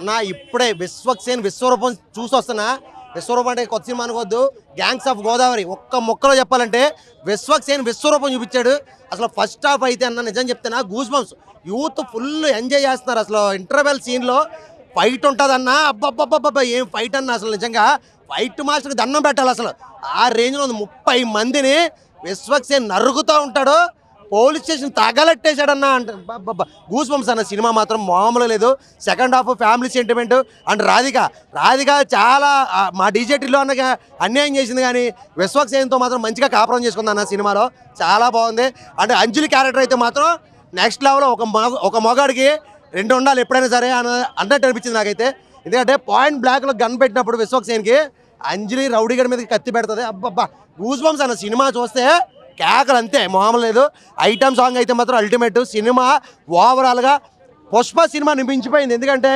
అన్న ఇప్పుడే విశ్వక్సేన్ విశ్వరూపం చూసి వస్తున్నా. విశ్వరూపం అంటే కొత్త సినిమా అనుకోవద్దు, గ్యాంగ్స్ ఆఫ్ గోదావరి. ఒక్క మొక్కలో చెప్పాలంటే విశ్వక్సేన్ విశ్వరూపం చూపించాడు. అసలు ఫస్ట్ హాఫ్ అయితే అన్న నిజం చెప్తున్నా goose bumps. Youth full enjoy చేస్తున్నారు. అసలు ఇంటర్వెల్ సీన్లో ఫైట్ ఉంటుందన్న, అబ్బబ్బబ్బబ్బా ఏం ఫైట్ అన్న. అసలు నిజంగా ఫైట్ మాస్టర్కి దండం పెట్టాలి. అసలు ఆ రేంజ్లో ఉంది. 30 మందిని విశ్వక్సేన్ నరుగుతూ ఉంటాడు. పోలీస్ స్టేషన్ తగలెట్టేశాడన్న. అంటే గూస్ బంప్స్ అన్న. సినిమా మాత్రం మామూలు లేదు. Second half family sentiment. And Radhika చాలా మా డీజేటీలో అన్న అన్యాయం చేసింది, కానీ విశ్వక్సేన్తో మాత్రం మంచిగా కాపురం చేసుకుంది అన్న సినిమాలో. చాలా బాగుంది. అంటే అంజలి క్యారెక్టర్ అయితే మాత్రం నెక్స్ట్ లెవెల్లో. ఒక మగాడికి 2 ఉండాలి ఎప్పుడైనా సరే అన్నట్టు అనిపించింది నాకైతే. ఎందుకంటే పాయింట్ బ్లాక్లో గన్ పెట్టినప్పుడు విశ్వక్సేన్కి అంజలి రౌడీ గడి మీద కత్తి పెడుతుంది. అబ్బబ్బా గూస్ బంప్స్ అన్న. సినిమా చూస్తే కేకలు అంతే, మామూలు లేదు. ఐటమ్ సాంగ్ అయితే మాత్రం అల్టిమేట్. సినిమా ఓవరాల్గా పుష్ప సినిమా మించిపోయింది. ఎందుకంటే